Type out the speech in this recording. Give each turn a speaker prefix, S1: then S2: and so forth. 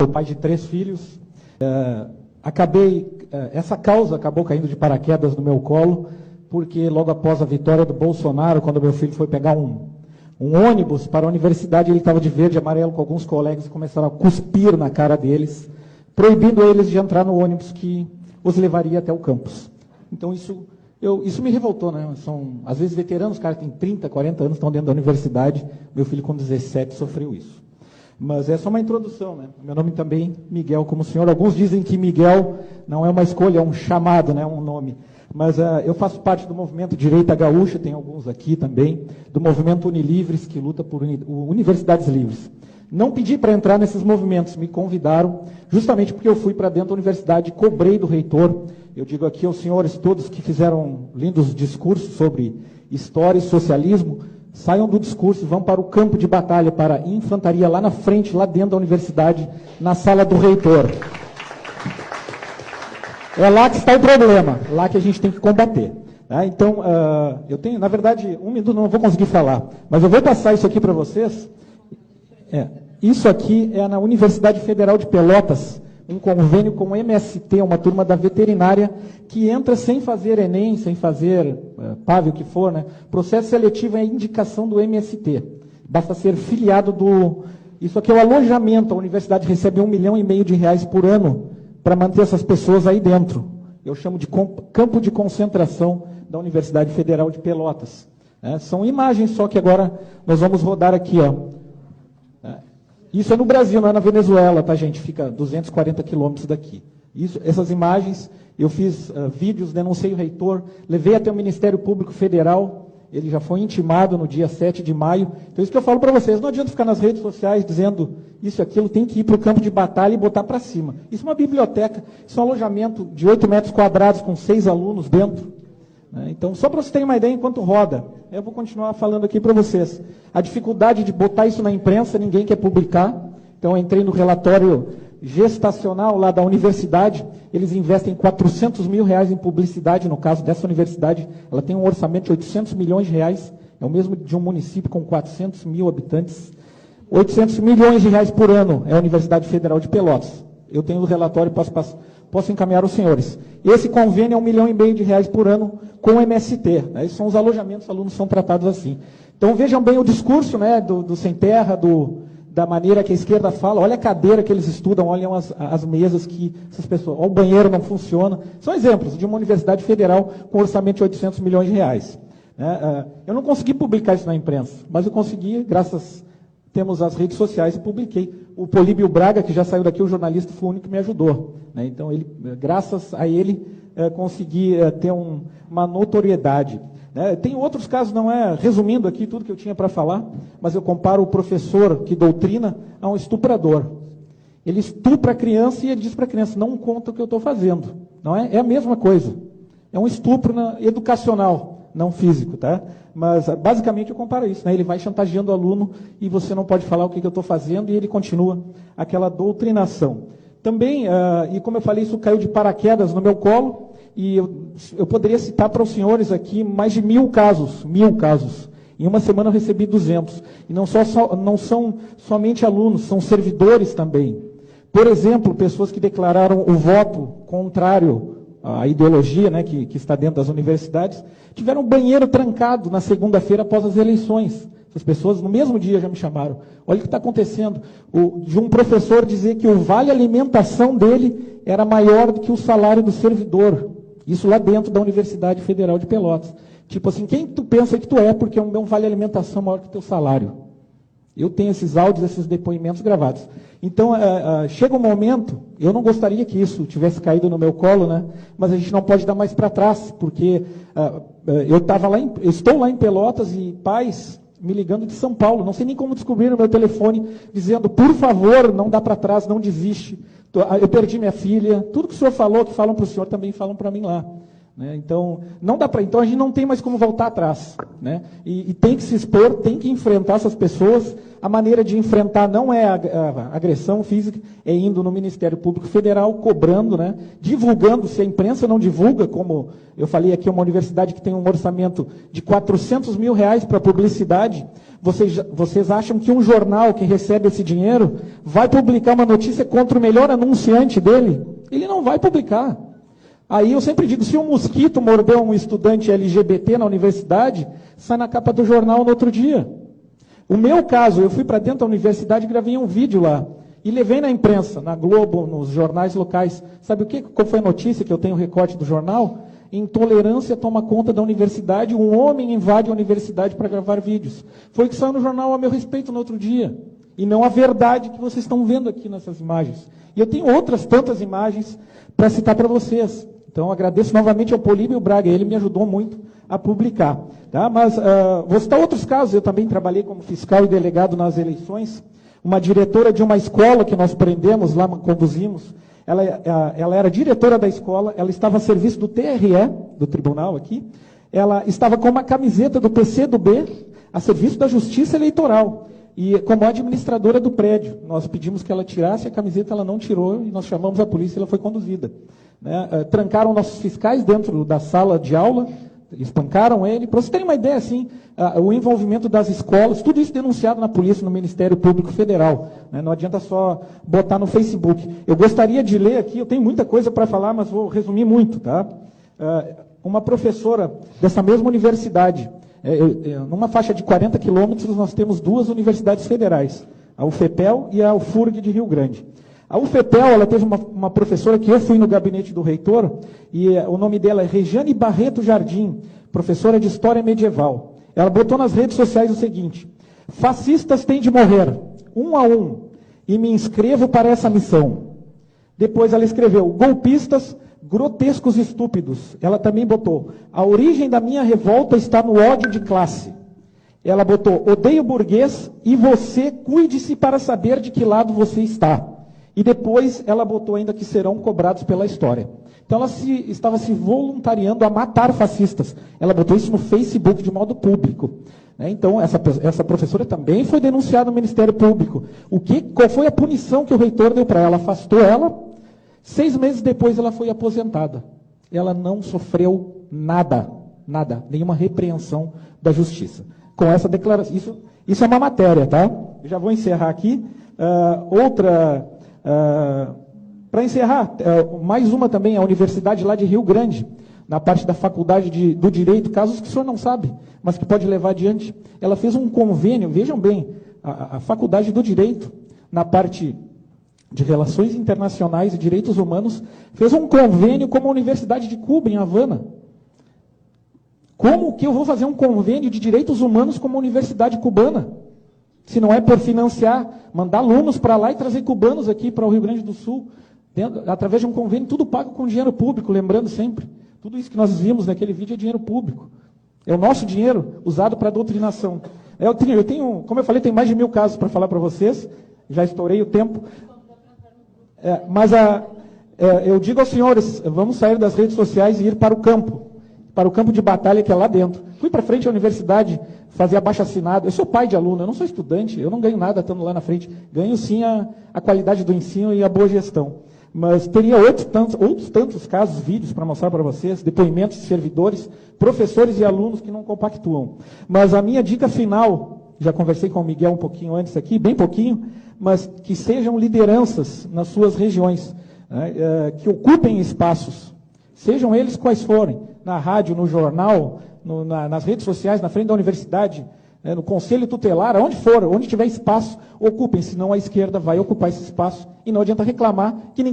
S1: Sou pai de 3 filhos. Essa causa acabou caindo de paraquedas no meu colo, porque logo após a vitória do Bolsonaro, quando meu filho foi pegar um ônibus para a universidade, ele estava de verde e amarelo com alguns colegas e começaram a cuspir na cara deles, proibindo eles de entrar no ônibus que os levaria até o campus. Então isso me revoltou, né? São, às vezes, veteranos, os caras têm 30, 40 anos, estão dentro da universidade. Meu filho, com 17, sofreu isso. Mas é só uma introdução, né? Meu nome também, Miguel, como o senhor. Alguns dizem que Miguel não é uma escolha, é um chamado, né? Um nome. Mas eu faço parte do movimento Direita Gaúcha, tem alguns aqui também, do movimento Unilivres, que luta por universidades livres. Não pedi para entrar nesses movimentos, me convidaram, justamente porque eu fui para dentro da universidade, cobrei do reitor. Eu digo aqui aos senhores todos que fizeram lindos discursos sobre história e socialismo, saiam do discurso e vão para o campo de batalha, para a infantaria, lá na frente, lá dentro da universidade, na sala do reitor. É lá que está o problema, lá que a gente tem que combater. Tá? Então, eu tenho, na verdade, 1 minuto não vou conseguir falar, mas eu vou passar isso aqui para vocês. Isso aqui é na Universidade Federal de Pelotas, um convênio com o MST, uma turma da veterinária, que entra sem fazer Enem, sem fazer PAV, o que for, né? Processo seletivo é indicação do MST. Basta ser filiado do... Isso aqui é o alojamento, a universidade recebe R$1,5 milhão por ano para manter essas pessoas aí dentro. Eu chamo de campo de concentração da Universidade Federal de Pelotas. São imagens, só que agora nós vamos rodar aqui, ó. Isso é no Brasil, não é na Venezuela, tá, gente? Fica 240 quilômetros daqui. Essas imagens, eu fiz vídeos, denunciei o reitor, levei até o Ministério Público Federal, ele já foi intimado no dia 7 de maio. Então, isso que eu falo para vocês, não adianta ficar nas redes sociais dizendo isso e aquilo, tem que ir para o campo de batalha e botar para cima. Isso é uma biblioteca, isso é um alojamento de 8 metros quadrados com 6 alunos dentro. Então, só para vocês terem uma ideia, enquanto roda, eu vou continuar falando aqui para vocês. A dificuldade de botar isso na imprensa, ninguém quer publicar. Então, eu entrei no relatório gestacional lá da universidade, eles investem R$400 mil em publicidade, no caso dessa universidade, ela tem um orçamento de R$800 milhões, é o mesmo de um município com 400 mil habitantes. R$800 milhões por ano é a Universidade Federal de Pelotas. Eu tenho o relatório e posso encaminhar aos senhores. Esse convênio é R$1,5 milhão por ano com o MST. Né? Esses são os alojamentos, os alunos são tratados assim. Então vejam bem o discurso, né, do sem terra, da maneira que a esquerda fala. Olha a cadeira que eles estudam, olham as mesas que essas pessoas... Olha, o banheiro não funciona. São exemplos de uma universidade federal com orçamento de R$800 milhões. Né? Eu não consegui publicar isso na imprensa, mas eu consegui, temos as redes sociais e publiquei. O Políbio Braga, que já saiu daqui, o jornalista, foi o único que me ajudou. Né? Então, graças a ele, consegui ter uma notoriedade. Né? Tem outros casos, não é resumindo aqui tudo que eu tinha para falar, mas eu comparo o professor que doutrina a um estuprador. Ele estupra a criança e ele diz para a criança, não conta o que eu estou fazendo. Não é? É a mesma coisa. É um estupro educacional, não físico, tá? Mas, basicamente, eu comparo isso. Né? Ele vai chantageando o aluno e você não pode falar o que eu estou fazendo e ele continua aquela doutrinação. Também, e como eu falei, isso caiu de paraquedas no meu colo e eu poderia citar para os senhores aqui mais de 1.000 casos. 1.000 casos. Em uma semana eu recebi 200. E não são somente alunos, são servidores também. Por exemplo, pessoas que declararam o voto contrário à ideologia, né, que está dentro das universidades, tiveram um banheiro trancado na segunda-feira após as eleições. As pessoas no mesmo dia já me chamaram. Olha o que está acontecendo. De um professor dizer que o vale alimentação dele era maior do que o salário do servidor. Isso lá dentro da Universidade Federal de Pelotas. Tipo assim, quem tu pensa que tu é, porque é um vale alimentação maior que o teu salário. Eu tenho esses áudios, esses depoimentos gravados. Então, chega um momento, eu não gostaria que isso tivesse caído no meu colo, né? Mas a gente não pode dar mais para trás, porque estou lá em Pelotas e pais me ligando de São Paulo, não sei nem como descobrir no meu telefone, dizendo, por favor, não dá para trás, não desiste. Eu perdi minha filha, tudo que o senhor falou, que falam para o senhor, também falam para mim lá. né? Então, não dá então a gente não tem mais como voltar atrás, né? E tem que se expor, tem que enfrentar essas pessoas. A maneira de enfrentar não é a agressão física, é indo no Ministério Público Federal, cobrando, né? Divulgando. Se a imprensa não divulga, como eu falei aqui, uma universidade que tem um orçamento de R$400 mil para publicidade, vocês acham que um jornal que recebe esse dinheiro vai publicar uma notícia contra o melhor anunciante dele? Ele não vai publicar. Aí eu sempre digo, se um mosquito mordeu um estudante LGBT na universidade, sai na capa do jornal no outro dia. O meu caso, eu fui para dentro da universidade e gravei um vídeo lá. E levei na imprensa, na Globo, nos jornais locais. Sabe o que? Qual foi a notícia que eu tenho recorte do jornal? Intolerância toma conta da universidade, um homem invade a universidade para gravar vídeos. Foi o que saiu no jornal a meu respeito no outro dia. E não a verdade que vocês estão vendo aqui nessas imagens. E eu tenho outras tantas imagens para citar para vocês. Então, agradeço novamente ao Políbio Braga, ele me ajudou muito a publicar. Tá? Mas vou citar outros casos, eu também trabalhei como fiscal e delegado nas eleições. Uma diretora de uma escola que nós prendemos lá, conduzimos, ela era diretora da escola, ela estava a serviço do TRE, do tribunal aqui, ela estava com uma camiseta do PCdoB, a serviço da Justiça Eleitoral. E como administradora do prédio, nós pedimos que ela tirasse a camiseta, ela não tirou, e nós chamamos a polícia e ela foi conduzida. Né? Trancaram nossos fiscais dentro da sala de aula, espancaram ele. Para vocês terem uma ideia, assim, o envolvimento das escolas, tudo isso denunciado na polícia, no Ministério Público Federal. Né? Não adianta só botar no Facebook. Eu gostaria de ler aqui, eu tenho muita coisa para falar, mas vou resumir muito. Tá? Uma professora dessa mesma universidade, numa faixa de 40 quilômetros, nós temos duas universidades federais, a UFPEL e a UFURG de Rio Grande. A UFPEL, ela teve uma professora que eu fui no gabinete do reitor, e o nome dela é Regiane Barreto Jardim, professora de História Medieval. Ela botou nas redes sociais o seguinte: fascistas têm de morrer, um a um, e me inscrevo para essa missão. Depois ela escreveu, golpistas, grotescos e estúpidos. Ela também botou, a origem da minha revolta está no ódio de classe. Ela botou, odeio burguês e você cuide-se para saber de que lado você está. E depois ela botou ainda que serão cobrados pela história. Então ela estava se voluntariando a matar fascistas. Ela botou isso no Facebook de modo público. Então essa professora também foi denunciada no Ministério Público. Qual foi a punição que o reitor deu para ela? Afastou ela. 6 meses depois ela foi aposentada. Ela não sofreu nada, nenhuma repreensão da justiça. Com essa declaração, isso é uma matéria, tá? Eu já vou encerrar aqui. Para encerrar, mais uma também, a universidade lá de Rio Grande, na parte da faculdade do Direito, casos que o senhor não sabe, mas que pode levar adiante. Ela fez um convênio, vejam bem, a faculdade do Direito, na parte de Relações Internacionais e Direitos Humanos, fez um convênio com a Universidade de Cuba, em Havana. Como que eu vou fazer um convênio de direitos humanos com uma universidade cubana? Se não é por financiar, mandar alunos para lá e trazer cubanos aqui para o Rio Grande do Sul, através de um convênio, tudo pago com dinheiro público, lembrando sempre. Tudo isso que nós vimos naquele vídeo é dinheiro público. É o nosso dinheiro usado para a doutrinação. Eu tenho, como eu falei, tem mais de 1000 casos para falar para vocês, já estourei o tempo. Eu digo aos senhores, vamos sair das redes sociais e ir para o campo de batalha que é lá dentro. Fui para frente à universidade fazer abaixo-assinado. Eu sou pai de aluno, eu não sou estudante, eu não ganho nada estando lá na frente. Ganho sim a qualidade do ensino e a boa gestão. Mas teria outros tantos casos, vídeos para mostrar para vocês, depoimentos de servidores, professores e alunos que não compactuam. Mas a minha dica final, já conversei com o Miguel um pouquinho antes aqui, bem pouquinho, mas que sejam lideranças nas suas regiões, né, que ocupem espaços, sejam eles quais forem, na rádio, no jornal, nas redes sociais, na frente da universidade, no conselho tutelar, aonde for, onde tiver espaço, ocupem, senão a esquerda vai ocupar esse espaço e não adianta reclamar que ninguém